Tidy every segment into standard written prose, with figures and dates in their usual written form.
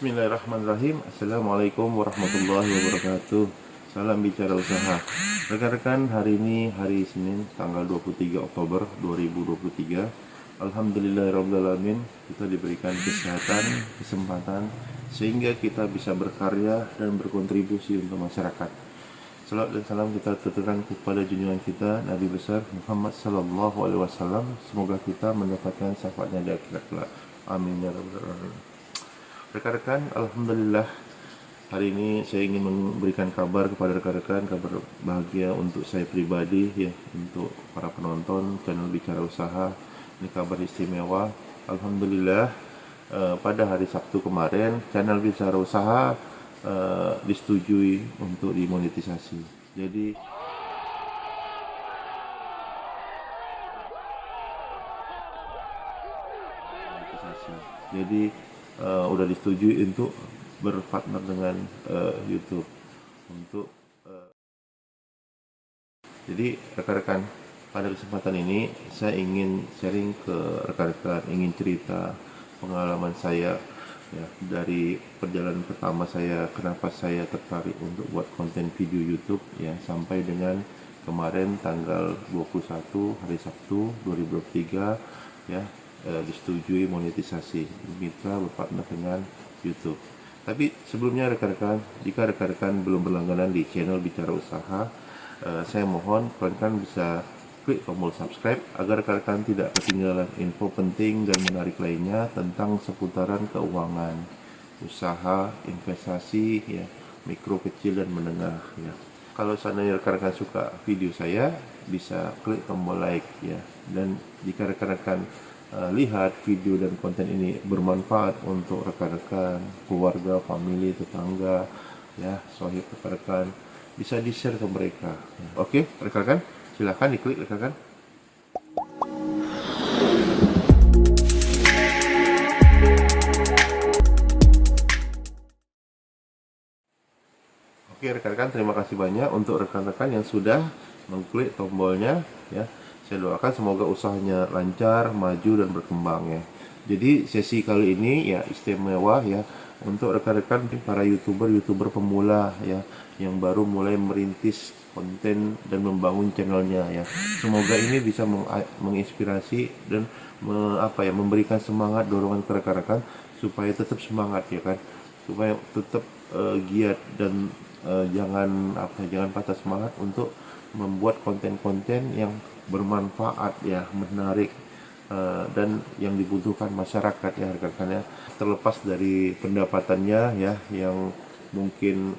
Bismillahirrahmanirrahim. Assalamualaikum warahmatullahi wabarakatuh. Salam bicara usaha. Rekan-rekan, hari ini hari Senin tanggal 23 Oktober 2023. Alhamdulillahirrahmanirrahim, kita diberikan kesempatan sehingga kita bisa berkarya dan berkontribusi untuk masyarakat. Salam dan salam kita tuturkan kepada junjungan kita Nabi besar Muhammad sallallahu alaihi wasallam. Semoga kita mendapatkan syafaatnya di akhirat kelak. Amin ya rabbal alamin. Rekan-rekan, alhamdulillah hari ini saya ingin memberikan kabar kepada rekan-rekan, kabar bahagia untuk saya pribadi ya, untuk para penonton channel Bicara Usaha. Ini kabar istimewa. Alhamdulillah pada hari Sabtu kemarin channel Bicara Usaha disetujui untuk dimonetisasi. Jadi udah disetujui untuk berpartner dengan YouTube untuk jadi rekan-rekan, pada kesempatan ini saya ingin sharing ke rekan-rekan, ingin cerita pengalaman saya ya, dari perjalanan pertama saya, kenapa saya tertarik untuk buat konten video YouTube ya, sampai dengan kemarin tanggal 21 hari Sabtu 2023 ya, disetujui monetisasi, mitra berpartner dengan YouTube. Tapi sebelumnya rekan-rekan, jika rekan-rekan belum berlangganan di channel Bicara Usaha, saya mohon rekan-rekan bisa klik tombol subscribe agar rekan-rekan tidak ketinggalan info penting dan menarik lainnya tentang seputaran keuangan, usaha, investasi ya, mikro, kecil dan menengah ya. Kalau seandainya rekan-rekan suka video saya, bisa klik tombol like ya. Dan jika rekan-rekan lihat video dan konten ini bermanfaat untuk rekan-rekan, keluarga, famili, tetangga ya, sohib rekan-rekan, bisa di-share ke mereka. Oke, rekan-rekan, silahkan diklik rekan-rekan. Oke rekan-rekan, terima kasih banyak untuk rekan-rekan yang sudah mengklik tombolnya ya. Saya doakan semoga usahanya lancar, maju dan berkembang ya. Jadi sesi kali ini ya istimewa ya untuk rekan-rekan para youtuber pemula ya, yang baru mulai merintis konten dan membangun channelnya ya. Semoga ini bisa menginspirasi dan memberikan semangat, dorongan ke rekan-rekan supaya tetap semangat ya kan, supaya tetap giat dan jangan patah semangat untuk membuat konten-konten yang bermanfaat ya, menarik dan yang dibutuhkan masyarakat ya rekan-rekan ya, terlepas dari pendapatannya ya, yang mungkin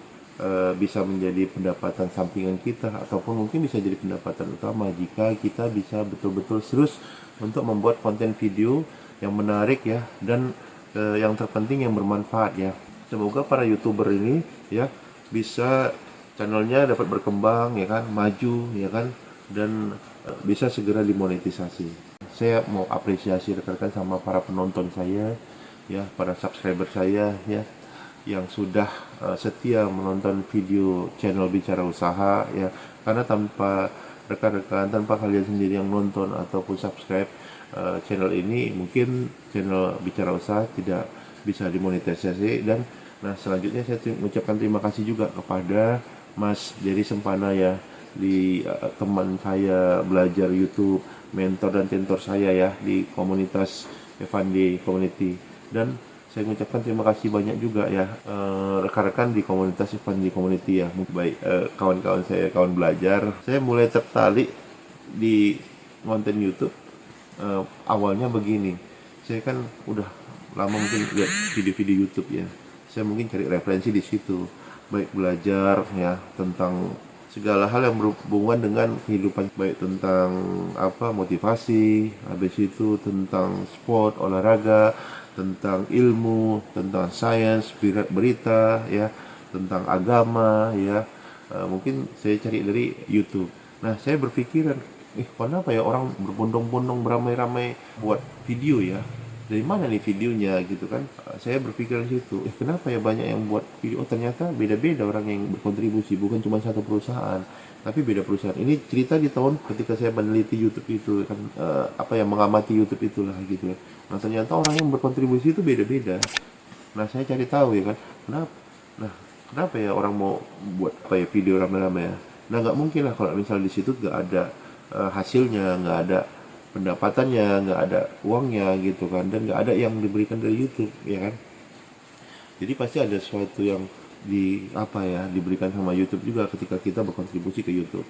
bisa menjadi pendapatan sampingan kita ataupun mungkin bisa jadi pendapatan utama jika kita bisa betul-betul serius untuk membuat konten video yang menarik ya, dan yang terpenting yang bermanfaat ya. Semoga para youtuber ini ya bisa channelnya dapat berkembang ya kan, maju ya kan, dan bisa segera dimonetisasi. Saya mau apresiasi rekan-rekan sama para penonton saya ya, para subscriber saya ya, yang sudah setia menonton video channel Bicara Usaha ya, karena tanpa rekan-rekan, tanpa kalian sendiri yang nonton ataupun subscribe channel ini, mungkin channel Bicara Usaha tidak bisa dimonetisasi. Dan nah selanjutnya saya mengucapkan terima kasih juga kepada Mas Jerry Sempana ya, di teman saya belajar YouTube, mentor dan tentor saya ya di komunitas Evandi Community. Dan saya mengucapkan terima kasih banyak juga ya rekan-rekan di komunitas Evandi Community ya, baik kawan-kawan saya, kawan belajar. Saya mulai tertarik di konten YouTube awalnya begini. Saya kan udah lama mungkin lihat video-video YouTube ya. Saya mungkin cari referensi di situ, baik belajar ya tentang segala hal yang berhubungan dengan kehidupan, baik tentang motivasi, habis itu tentang sport, olahraga, tentang ilmu, tentang sains, berita ya, tentang agama ya. Mungkin saya cari dari YouTube. Nah saya berpikiran, kenapa ya orang berbondong-bondong beramai-ramai buat video ya, dari mana nih videonya gitu kan. Saya berpikir di situ, kenapa ya banyak yang buat video. Oh ternyata beda-beda orang yang berkontribusi, bukan cuma satu perusahaan tapi beda perusahaan. Ini cerita di tahun ketika saya meneliti YouTube itu kan, mengamati YouTube itulah gitu ya. Nah ternyata orang yang berkontribusi itu beda-beda. Nah saya cari tahu ya kan, kenapa, nah kenapa ya orang mau buat apa ya video rame-rame ya. Nah nggak mungkin lah kalau misal di situ nggak ada hasilnya, nggak ada pendapatannya, nggak ada uangnya gitu kan, dan nggak ada yang diberikan dari YouTube ya kan. Jadi pasti ada sesuatu yang di apa ya diberikan sama YouTube juga ketika kita berkontribusi ke YouTube.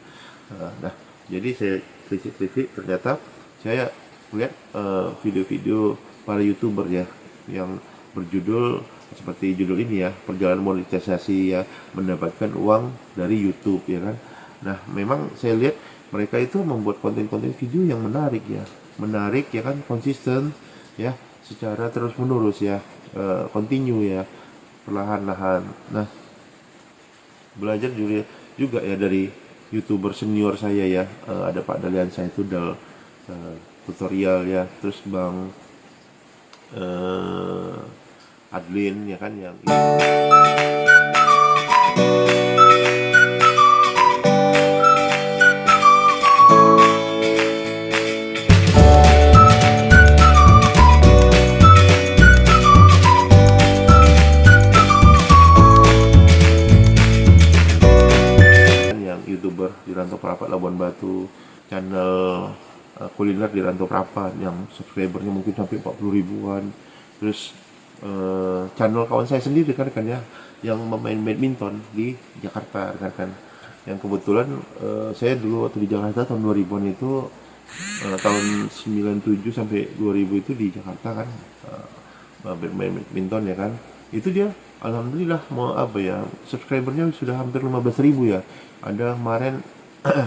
Nah, jadi saya klik ternyata saya lihat video-video para YouTuber ya yang berjudul seperti judul ini ya, perjalanan monetisasi ya, mendapatkan uang dari YouTube ya kan. Nah, memang saya lihat mereka itu membuat konten-konten video yang menarik ya kan, konsisten ya, secara terus menerus ya, continue ya, perlahan-lahan. Nah, belajar juga ya dari YouTuber senior saya ya, ada Pak Dalian saya itu tutorial ya, terus Bang Adlin ya kan yang YouTuber di Rantau Prapat Labuan Batu, channel kuliner di Rantau Prapat yang subscribernya mungkin sampai 40 ribuan. Terus channel kawan saya sendiri kan ya yang memain badminton di Jakarta kan, yang kebetulan saya dulu waktu di Jakarta tahun 2000-an itu, tahun 97 sampai 2000 itu di Jakarta kan, bermain badminton ya kan. Itu dia alhamdulillah mau apa ya, subscribernya sudah hampir 15 ribu ya. Ada kemarin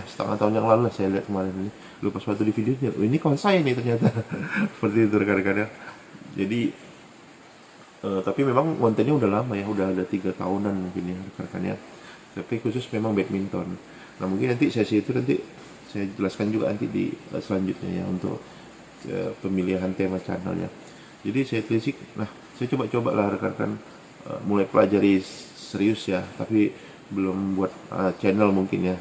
setengah tahun yang lalu lah saya lihat kemarin ini, lupa suatu di videonya, oh, ini kawan saya nih ternyata. Seperti itu rekan-rekan ya. Jadi tapi memang kontennya udah lama ya, udah ada 3 tahunan mungkin ya rekan-rekan ya, tapi khusus memang badminton. Nah mungkin nanti sesi itu nanti saya jelaskan juga nanti di selanjutnya ya, untuk pemilihan tema channelnya. Jadi saya telisik, nah saya coba-coba lah rekan-rekan, mulai pelajari serius ya, tapi belum buat channel mungkin ya.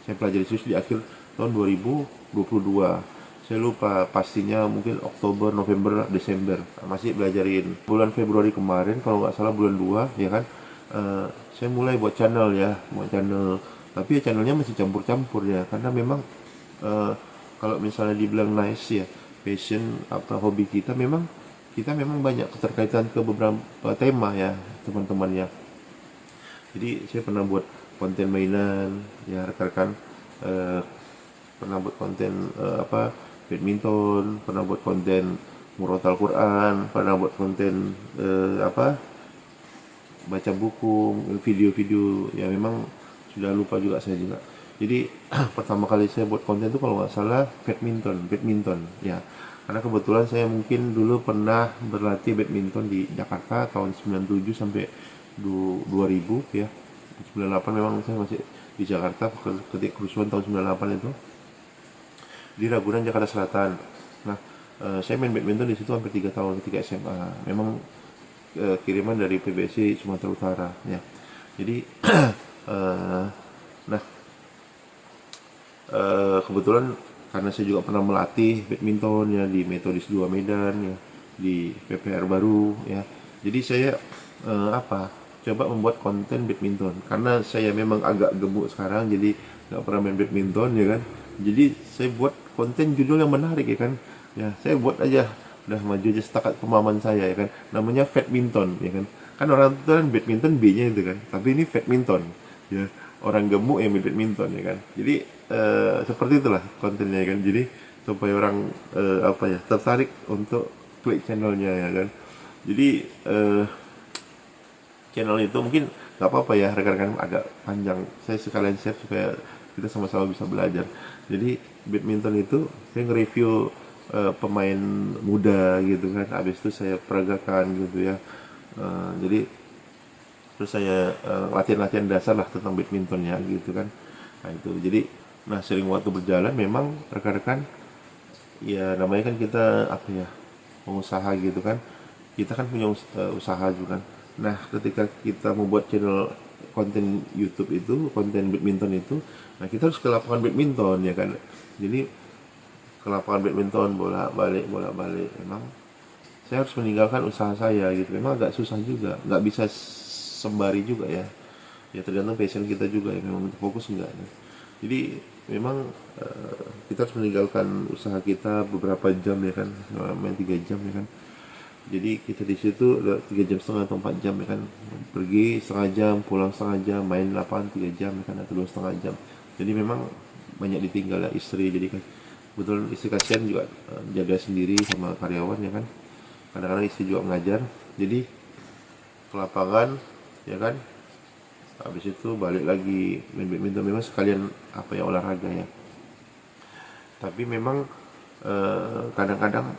Saya pelajari serius di akhir tahun 2022. Saya lupa pastinya, mungkin Oktober, November, Desember. Masih belajarin. Bulan Februari kemarin kalau nggak salah bulan 2 ya kan, saya mulai buat channel ya, tapi ya channelnya masih campur-campur ya, karena memang kalau misalnya dibilang nice ya, passion apa hobi kita memang banyak keterkaitan ke beberapa tema ya teman-teman ya. Jadi saya pernah buat konten mainan ya rekan-rekan, pernah buat konten badminton, pernah buat konten murotal Quran, pernah buat konten baca buku, video-video ya, memang sudah lupa juga saya juga. Jadi pertama kali saya buat konten itu kalau nggak salah badminton ya, karena kebetulan saya mungkin dulu pernah berlatih badminton di Jakarta tahun 97 sampai 2000 ya. 98 memang saya masih di Jakarta ketika kerusuhan tahun 98 itu di Ragunan, Jakarta Selatan. Nah, saya main badminton di situ hampir 3 tahun ketika SMA. Memang kiriman dari PBSI Sumatera Utara ya. Jadi nah kebetulan karena saya juga pernah melatih badminton ya di Metodis 2 Medan ya, di PPR baru ya. Jadi saya coba membuat konten badminton, karena saya memang agak gemuk sekarang, jadi nggak pernah main badminton ya kan. Jadi saya buat konten judul yang menarik ya kan ya, saya buat aja, udah maju aja setakat pemahaman saya ya kan, namanya badminton ya kan orang itu kan badminton B nya itu kan, tapi ini badminton ya, orang gemuk yang main badminton ya kan. Jadi seperti itulah kontennya ya kan, jadi supaya orang tertarik untuk klik channelnya ya kan. Jadi channel itu mungkin nggak apa-apa ya rekan-rekan, agak panjang, saya sekalian share supaya kita sama-sama bisa belajar. Jadi badminton itu saya nge-review pemain muda gitu kan, habis itu saya peragakan gitu ya. Jadi terus saya latihan-latihan dasar lah tentang badminton ya gitu kan. Nah itu, jadi sering waktu berjalan memang rekan-rekan ya, namanya kan kita pengusaha gitu kan, kita kan punya usaha juga kan. Nah ketika kita membuat channel konten YouTube itu, konten badminton itu, nah kita harus ke lapangan badminton ya kan. Jadi ke lapangan badminton bolak balik, memang saya harus meninggalkan usaha saya gitu. Memang agak susah juga, nggak bisa sembari juga ya. Ya tergantung passion kita juga ya, memang fokus enggak ya. Jadi memang kita harus meninggalkan usaha kita beberapa jam ya kan, main 3 jam ya kan. Jadi kita di situ 3 jam setengah atau 4 jam ya kan, pergi setengah jam, pulang setengah jam, main lapangan 3 jam ya kan, atau 2,5 jam. Jadi memang banyak ditinggal ya istri, jadi kan betul istri kasihan juga, jaga sendiri sama karyawan ya kan. Kadang-kadang istri juga mengajar, jadi ke lapangan ya kan, habis itu balik lagi main badminton, memang sekalian apa ya, olahraga ya. Tapi memang kadang-kadang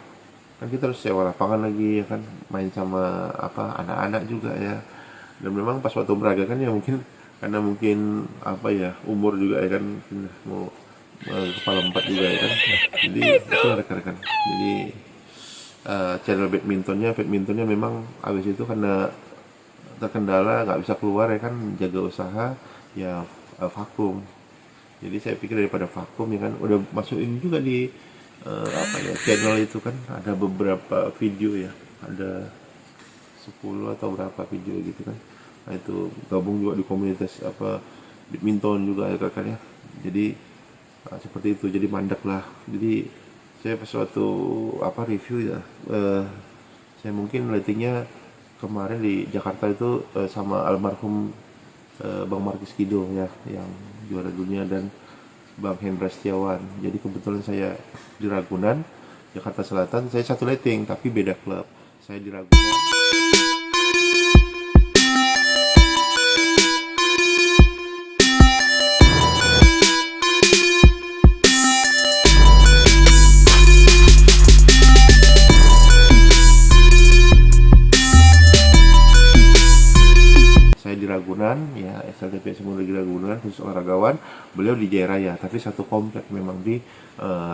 kan kita harus sewa lapangan lagi ya kan, main sama apa anak-anak juga ya. Dan memang pas waktu beragam kan ya mungkin karena mungkin apa ya, umur juga ya kan, mau kepala 4 juga ya kan. Jadi itu rekan-rekan. Jadi channel badmintonnya memang habis itu karena terkendala nggak bisa keluar ya kan, jaga usaha ya, vakum. Jadi saya pikir daripada vakum ya kan, udah masukin juga di apa ya, channel itu kan ada beberapa video ya, ada 10 atau berapa video gitu kan. Nah itu gabung juga di komunitas apa badminton juga ya kan ya. Jadi seperti itu, jadi mandek lah. Jadi saya pas waktu apa review ya, saya mungkin ratingnya kemarin di Jakarta itu sama almarhum Bang Markis Kido ya, yang juara dunia, dan Bang Hendra Setiawan. Jadi kebetulan saya di Ragunan, Jakarta Selatan, saya satu rating tapi beda klub. Saya di Ragunan. Saya di Ragunan ya, SLTP Semua di Ragunan, khusus olahragawan. Beliau di Jaya, tapi satu komplek memang di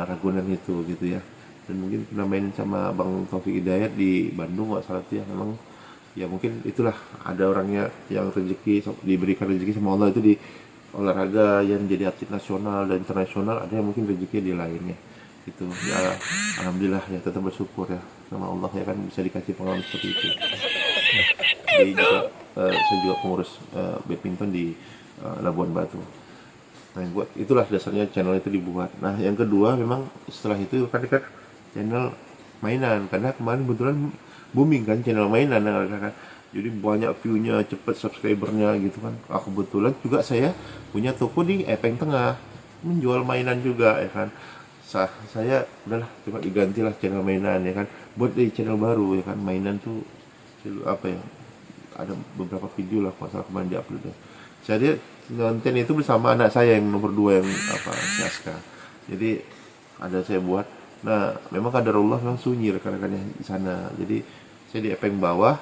Ragunan itu gitu ya. Dan mungkin pernah main sama Bang Taufik Hidayat di Bandung nggak salah tuh ya. Memang ya mungkin itulah, ada orangnya yang diberikan rezeki sama Allah itu di olahraga, yang jadi atlet nasional dan internasional. Ada yang mungkin rezeki di lainnya gitu ya. Alhamdulillah ya, tetap bersyukur ya sama Allah ya kan, bisa dikasih pengalaman seperti itu. Jadi juga saya juga pengurus badminton di Labuan Batu. Nah, buat itulah dasarnya channel itu dibuat. Nah, yang kedua memang setelah itu kan channel mainan, karena kemarin kebetulan booming kan channel mainan kan. Jadi banyak view-nya, cepet subscribernya gitu kan. Kebetulan juga saya punya toko di Epeng Tengah, menjual mainan juga ya kan. Saya udahlah, coba digantilah channel mainan ya kan, buat di channel baru ya kan. Mainan tuh apa ya, ada beberapa video lah masalah kemarin diupload ya. Jadi konten itu bersama anak saya yang nomor 2 yang apa, Yaska. Jadi ada saya buat. Nah memang kadarullah memang sunyi rekan-rekannya di sana. Jadi saya di Epeng bawah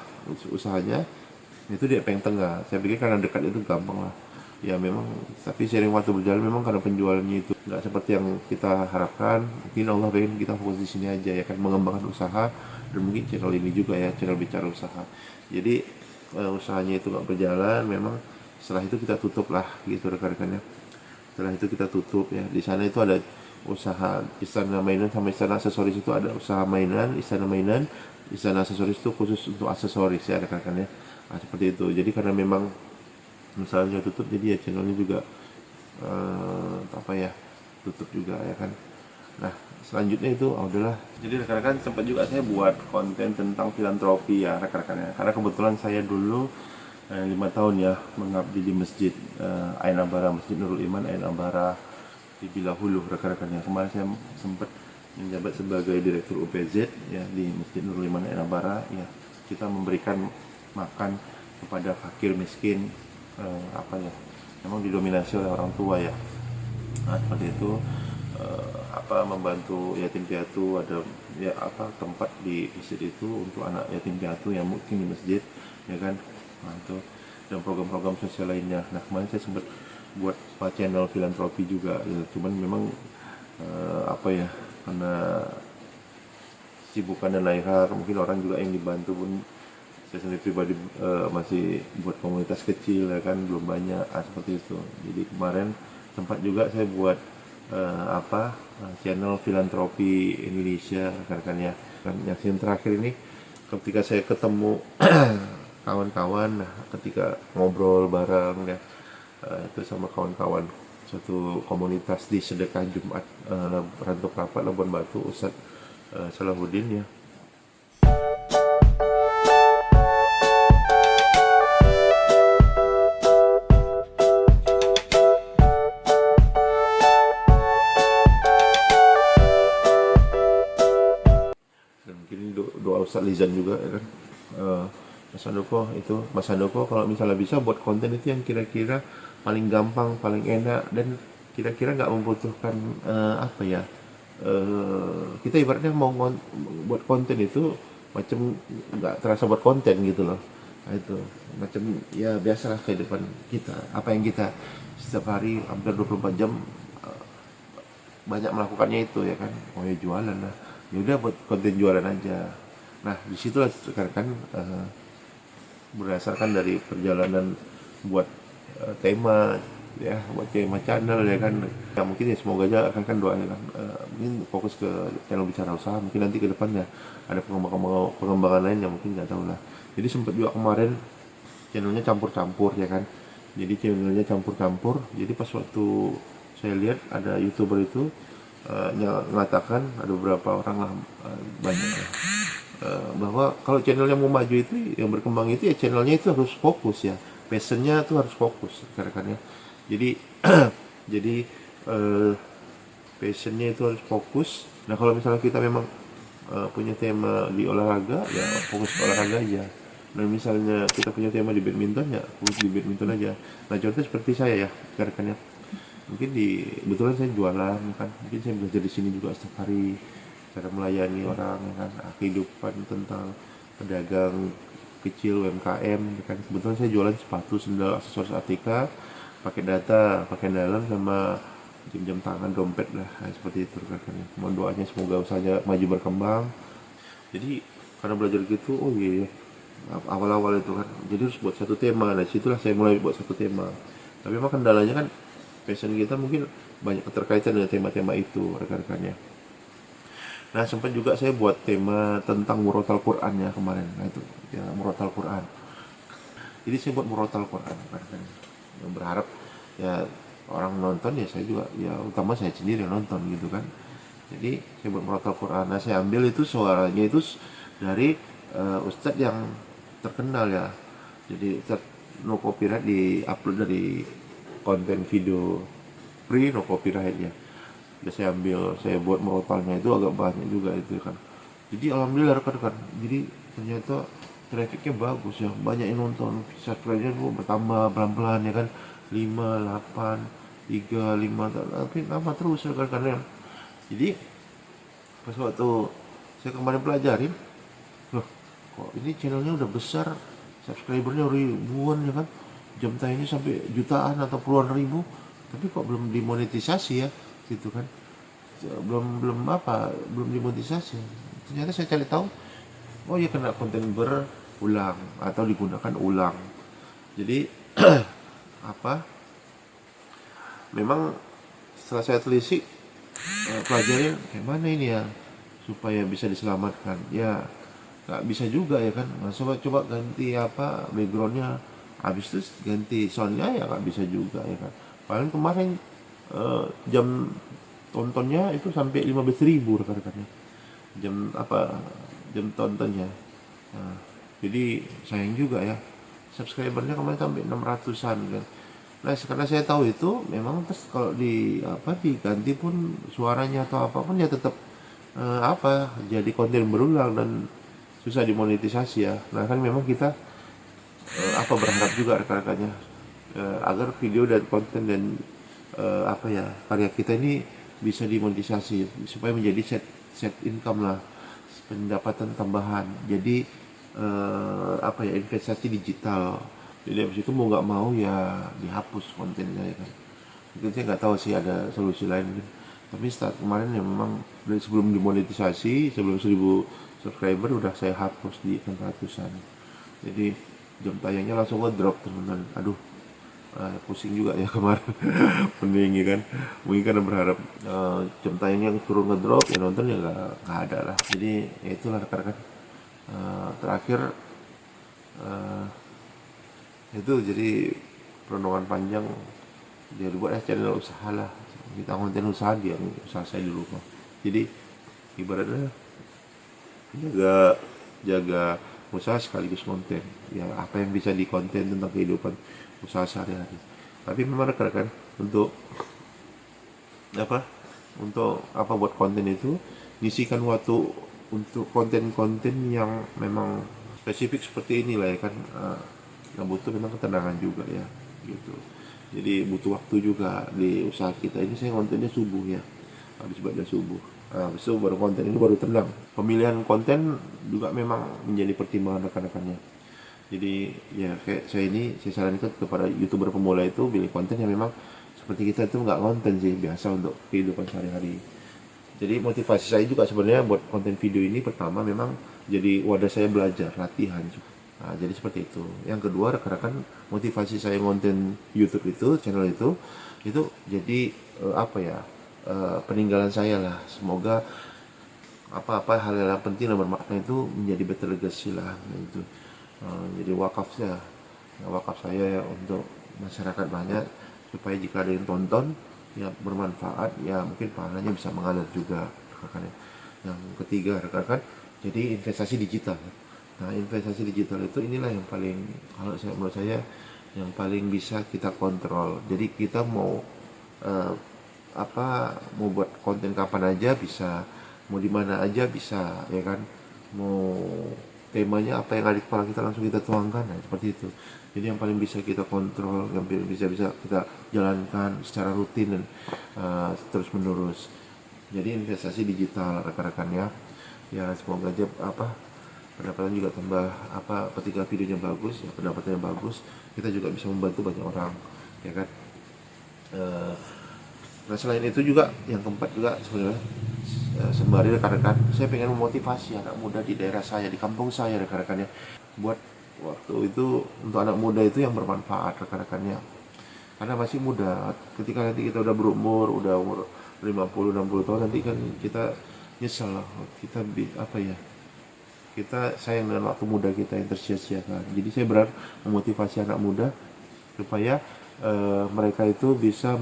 usahanya, itu di Epeng Tengah. Saya pikir karena dekat itu gampang lah ya. Memang tapi sering waktu berjalan memang karena penjualannya itu nggak seperti yang kita harapkan. Mungkin Allah pengen kita fokus di sini aja ya kan, mengembangkan usaha. Dan mungkin channel ini juga ya, channel bicara usaha. Jadi usahanya itu nggak berjalan, memang setelah itu kita tutup lah gitu rekan-rekannya. Setelah itu kita tutup ya. Di sana itu ada usaha Istana Mainan sama Istana Aksesoris, itu ada usaha mainan, Istana Mainan, Istana Aksesoris itu khusus untuk aksesoris ya rekan-rekannya. Nah, seperti itu. Jadi karena memang misalnya tutup, jadi ya channelnya juga apa ya, tutup juga ya kan. Nah selanjutnya itu udahlah. Jadi rekan-rekan sempat juga saya buat konten tentang filantropi ya rekan-rekannya, karena kebetulan saya dulu 5 tahun ya mengabdi di masjid Ain Ambara, Masjid Nurul Iman Ain Ambara di Bilahulu rekan-rekannya. Kemarin saya sempat menjabat sebagai direktur UPZ ya di Masjid Nurul Iman Ain Ambara ya. Kita memberikan makan kepada fakir miskin, apa ya, memang didominasi oleh orang tua ya. Nah seperti itu, apa, membantu yatim piatu, ada ya apa tempat di masjid itu untuk anak yatim piatu yang mungkin di masjid ya kan. Nah itu, dan program-program sosial lainnya. Nah kemarin saya sempat buat channel filantropi juga ya. Cuman memang apa ya, karena sibukan dan lain-lain, mungkin orang juga yang dibantu pun saya sendiri pribadi masih buat komunitas kecil ya kan, belum banyak seperti itu. Jadi kemarin sempat juga saya buat channel filantropi Indonesia rekan-rekan ya. Dan yang terakhir ini ketika saya ketemu kawan-kawan, nah, ketika ngobrol bareng ya, itu sama kawan-kawan suatu komunitas di sedekah Jumat, Rantau Prapat Labuan Batu, Ustadz Salahuddin ya. Dan mungkin doa Ustadz Lizan juga ya kan. Mas Handoko itu, Mas Handoko kalau misalnya bisa buat konten itu yang kira-kira paling gampang, paling enak, dan kira-kira nggak membutuhkan apa ya, kita ibaratnya mau buat konten itu macam nggak terasa buat konten gitu loh. Nah, itu macam ya biasalah kehidupan kita, apa yang kita setiap hari hampir 24 jam banyak melakukannya itu ya kan, mau ya jualan lah, ya udah buat konten jualan aja. Nah disitulah sekarang kan berdasarkan dari perjalanan buat tema ya, buat tema channel ya kan, ya mungkin ya semoga aja kan doanya kan, mungkin fokus ke channel bicara usaha, mungkin nanti ke depannya ada pengembangan lain yang mungkin nggak tahu lah. Jadi sempat juga kemarin channelnya campur-campur ya kan, jadi channelnya campur-campur. Jadi pas waktu saya lihat ada youtuber itu mengatakan, ada beberapa orang lah, banyak ya, bahwa kalau channelnya mau maju itu, yang berkembang itu ya channelnya itu harus fokus ya, passionnya itu harus fokus rekan-rekan ya. Jadi jadi passionnya itu harus fokus. Nah kalau misalnya kita memang punya tema di olahraga ya fokus ke olahraga aja. Nah misalnya kita punya tema di badminton ya fokus di badminton aja. Nah contoh seperti saya ya rekan-rekan ya, mungkin kebetulan saya jualan kan, mungkin saya belajar di sini juga setiap hari cara melayani orang ya kan, kehidupan tentang pedagang kecil UMKM ya kan. Kebetulan saya jualan sepatu, sendal, aksesoris ATK, pakai data, pakai dalam, sama jam-jam tangan, dompet lah, nah, seperti itu kan. Mohon doanya semoga usahanya maju berkembang. Jadi karena belajar gitu, oh iya, awal-awal itu kan, jadi harus buat satu tema. Nah situlah saya mulai buat satu tema. Tapi memang kendalanya kan passion kita mungkin banyak keterkaitan dengan tema-tema itu rekan-rekannya. Nah sempat juga saya buat tema tentang murotal Quran ya kemarin. Nah itu ya murotal Quran. Jadi saya buat murotal Quran rekan-rekan. Yang berharap ya orang nonton ya, saya juga ya utama saya sendiri yang nonton gitu kan. Jadi saya buat murotal Quran. Nah saya ambil itu suaranya itu dari ustadz yang terkenal ya. Jadi ustadz no copyright, di upload dari konten video free no copyright ya. Ya saya ambil, saya buat murotalnya itu agak banyak juga itu kan. Jadi alhamdulillah rekan-rekan, jadi ternyata trafficnya bagus ya, banyak yang nonton, subscribe-nya bertambah pelan-pelan ya kan, 5, 8, 3, 5, tapi nama terus rekan-rekan ya. Jadi pas waktu saya kemarin pelajarin, loh kok ini channelnya udah besar, subscribernya ribuan ya kan, jam tayangnya sampai jutaan atau puluhan ribu, tapi kok belum dimonetisasi ya gitu kan, belum dimonetisasi. Ternyata saya cari tahu, oh ya kena konten berulang atau digunakan ulang. Jadi apa, memang setelah saya telisik, pelajarin kayak mana ini ya supaya bisa diselamatkan ya. Nggak bisa juga ya kan, nah, coba ganti apa backgroundnya, habis itu ganti soundnya ya nggak bisa juga ya kan. Paling kemarin jam tontonnya itu sampai 15.000 rekan-rekannya, jam tontonnya. Nah, jadi sayang juga ya, subscribernya kemarin sampai 600-an kan. Nah karena saya tahu itu memang, terus kalau diganti pun suaranya atau apapun ya tetap jadi konten berulang dan susah dimonetisasi ya. Nah kan memang kita berharap juga rekan-rekannya agar video dan konten dan karya kita ini bisa dimonetisasi supaya menjadi set income lah, pendapatan tambahan. Jadi investasi digital. Jadi habis itu mau nggak mau ya dihapus kontennya ya kan. Mungkin saya nggak tahu sih ada solusi lain mungkin. Tapi start kemarin ya memang sebelum dimonetisasi, sebelum 1000 subscriber udah saya hapus di 600-an. Jadi jam tayangnya langsung ngedrop teman-teman. Aduh, pusing juga ya kemarin. Mending kan, mungkin karena berharap jam tayangnya turun ngedrop ya, nonton ya nggak ada lah. Jadi ya itulah rekan-rekan, Terakhir itu jadi perenungan panjang, dia buat channel usaha lah, kita konten usaha, dia usaha saya dulu kok. Jadi ibaratnya jaga jaga usaha sekaligus konten ya, apa yang bisa dikonten tentang kehidupan usaha sehari-hari. Tapi memang rekan-rekan, untuk apa buat konten itu ngisikan waktu untuk konten-konten yang memang spesifik seperti inilah ya kan, yang butuh memang ketenangan juga ya gitu. Jadi butuh waktu juga di usaha kita ini. Saya kontennya subuh ya, habis baca subuh, habis itu baru konten ini baru tenang. Pemilihan konten juga memang menjadi pertimbangan rekan-rekannya. Jadi ya kayak saya sarankan kepada youtuber pemula itu pilih konten yang memang seperti kita itu nggak konten sih, biasa untuk kehidupan sehari-hari. Jadi motivasi saya juga sebenarnya buat konten video ini, pertama memang jadi wadah saya belajar, latihan. Nah, jadi seperti itu. Yang kedua, rekan-rekan, motivasi saya konten YouTube itu, channel itu jadi peninggalan saya lah. Semoga apa-apa hal yang penting dan bermakna itu menjadi better legacy lah gitu. Jadi wakaf saya ya untuk masyarakat banyak, supaya jika ada yang tonton ya bermanfaat, ya mungkin pahalanya bisa mengalir juga rekan-rekan. Yang ketiga rekan-rekan, jadi investasi digital. Nah, investasi digital itu inilah yang paling, menurut saya yang paling bisa kita kontrol. Jadi kita mau mau buat konten kapan aja bisa, mau di mana aja bisa ya kan, mau temanya apa yang ada di kepala kita langsung kita tuangkan, nah seperti itu. Jadi yang paling bisa kita kontrol, yang bisa kita jalankan secara rutin dan terus menerus. Jadi investasi digital rekan-rekan ya semoga aja pendapatan juga tambah, ketika videonya bagus ya, pendapatannya bagus, kita juga bisa membantu banyak orang ya kan. Nah, selain itu juga yang keempat juga sebenarnya, sembari rekan-rekan, saya pengen memotivasi anak muda di daerah saya, di kampung saya rekan-rekannya, buat waktu itu untuk anak muda itu yang bermanfaat rekan-rekannya. Karena masih muda, ketika nanti kita udah berumur, udah umur 50-60 tahun, nanti kan kita nyesel lah, kita sayang dengan waktu muda kita yang tersia-siakan. Jadi saya berharap memotivasi anak muda supaya mereka itu bisa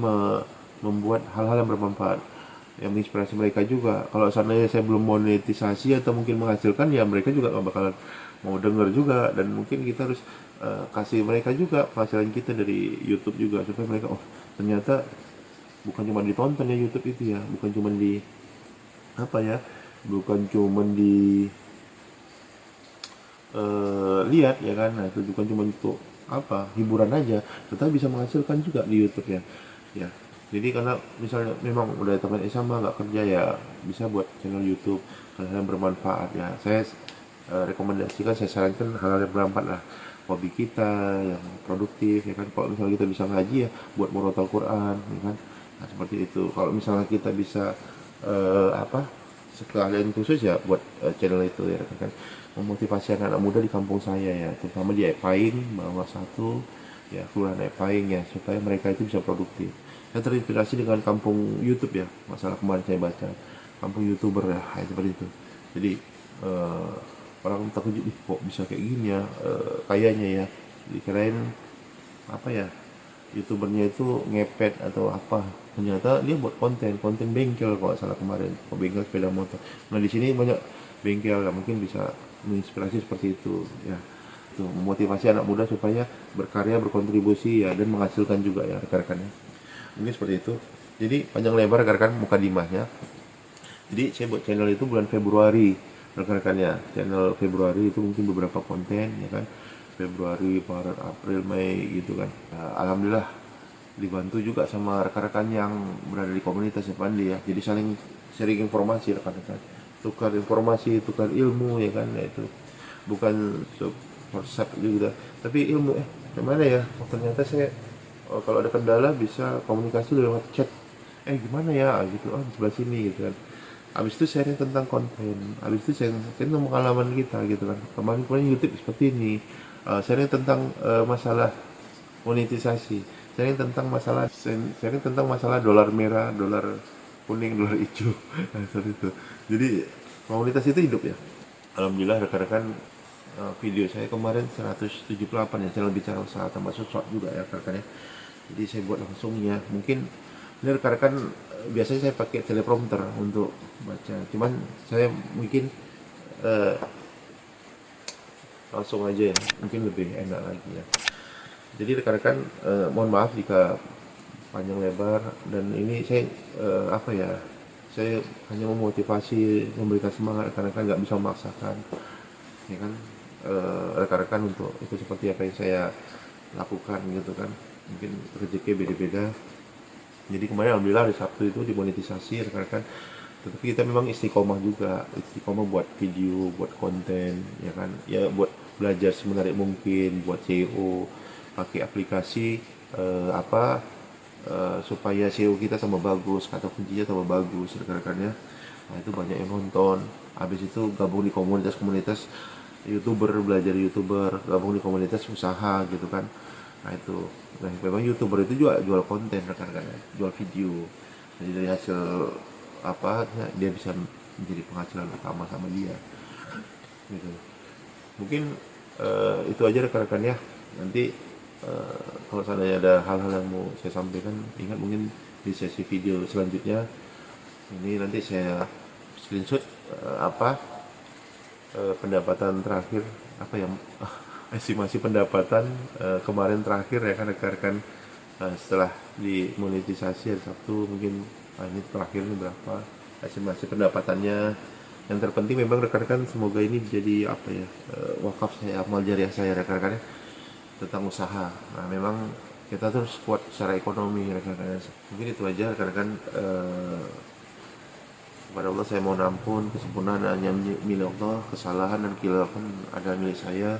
membuat hal-hal yang bermanfaat, yang menginspirasi mereka juga. Kalau seandainya saya belum monetisasi atau mungkin menghasilkan, ya mereka juga gak bakalan mau denger juga. Dan mungkin kita harus kasih mereka juga penghasilan kita dari YouTube juga, supaya mereka, oh ternyata bukan cuma ditonton ya YouTube itu ya, bukan cuma lihat ya kan. Nah, itu bukan cuma untuk hiburan aja, tetapi bisa menghasilkan juga di YouTube ya. Jadi karena misalnya memang udah tamat SMA nggak kerja, ya bisa buat channel YouTube, hal-hal yang bermanfaat ya. Saya rekomendasikan, saya sarankan hal-hal yang bermanfaat lah, hobi kita yang produktif ya kan. Kalau misalnya kita bisa ngaji, ya buat murotal Quran ya kan. Nah, seperti itu. Kalau misalnya kita bisa sekalian khusus, ya buat channel itu ya kan, memotivasi anak-anak muda di kampung saya ya, terutama di Epaing, Bawah Satu ya, Kelurahan Epaing ya, supaya mereka itu bisa produktif. Saya terinspirasi dengan kampung YouTube ya, masalah kemarin saya baca kampung YouTuber ya, seperti itu. Jadi orang terkejut, kok bisa kayak gini ya, kayaknya ya dikirain youtubernya itu ngepet atau apa, ternyata dia buat konten bengkel kalau salah kemarin, bengkel sepeda motor. Nah, di sini banyak bengkel lah, mungkin bisa menginspirasi seperti itu ya. Tuh, memotivasi anak muda supaya berkarya, berkontribusi ya, dan menghasilkan juga ya rekan-rekannya. Mungkin seperti itu. Jadi panjang lebar rekan-rekan mukadimahnya. Jadi saya buat channel itu bulan Februari rekan-rekannya. Channel Februari itu mungkin beberapa konten ya kan, Februari, Maret, April, Mei gitu kan. Alhamdulillah dibantu juga sama rekan-rekan yang berada di komunitas Pandi ya. Jadi saling sharing informasi rekan-rekan, tukar informasi, tukar ilmu ya kan. Ya, itu bukan WhatsApp juga, tapi ilmu gimana ya. Ternyata saya kalau ada kendala bisa komunikasi lewat chat. Gimana ya gitu, di sebelah sini gitu kan. Habis itu sharing tentang konten, habis itu sharing tentang pengalaman kita gitu kan. Kemarin YouTube seperti ini, sharing tentang masalah monetisasi, sharing tentang masalah dolar merah, dolar kuning, dolar hijau, nah, seperti itu. Jadi komunitas itu hidup ya. alhamdulillah rekan-rekan, video saya kemarin 178 ya, channel bicara usaha termasuk short juga ya rekan-rekan ya. Jadi saya buat langsung ya. Mungkin ini rekan-rekan, biasanya saya pakai teleprompter untuk baca, cuman saya mungkin langsung aja ya, mungkin lebih enak lagi ya. Jadi rekan-rekan, mohon maaf jika panjang lebar, dan ini saya apa ya, saya hanya memotivasi, memberikan semangat rekan-rekan, nggak bisa memaksakan ya kan, rekan-rekan untuk itu seperti apa yang saya lakukan gitu kan. Mungkin rezeki beda-beda. Jadi kemarin alhamdulillah hari Sabtu itu dimonetisasi rekan-rekan. Tetapi kita memang istiqomah juga, istiqomah buat video, buat konten ya kan, ya buat belajar semenarik mungkin, buat SEO, pakai aplikasi apa, supaya SEO kita tambah bagus, kata kuncinya tambah bagus rekan-rekannya. Nah itu banyak yang nonton. Habis itu gabung di komunitas-komunitas YouTuber, belajar YouTuber, gabung di komunitas usaha gitu kan. Nah itu, nah memang YouTuber itu juga jual konten rekan-rekannya, jual video. Jadi dari hasil apa ya, dia bisa menjadi penghasilan utama sama dia gitu. Mungkin itu aja rekan-rekan ya. Nanti kalau seandainya ada hal-hal yang mau saya sampaikan, ingat mungkin di sesi video selanjutnya ini nanti saya screenshot apa, pendapatan terakhir apa yang estimasi pendapatan kemarin terakhir ya kan rekan-rekan, setelah dimonetisasi hari Sabtu mungkin, ini terakhir ini berapa estimasi pendapatannya. Yang terpenting memang rekan-rekan, semoga ini jadi apa ya, wakaf saya, amal jariah saya rekan-rekan ya, tentang usaha. Nah memang kita terus kuat secara ekonomi rekan-rekan. Mungkin itu aja rekan-rekan. Kepada Allah saya mohon ampun, kesempurnaan hanya milik Allah, kesalahan dan khilafan ada milik saya.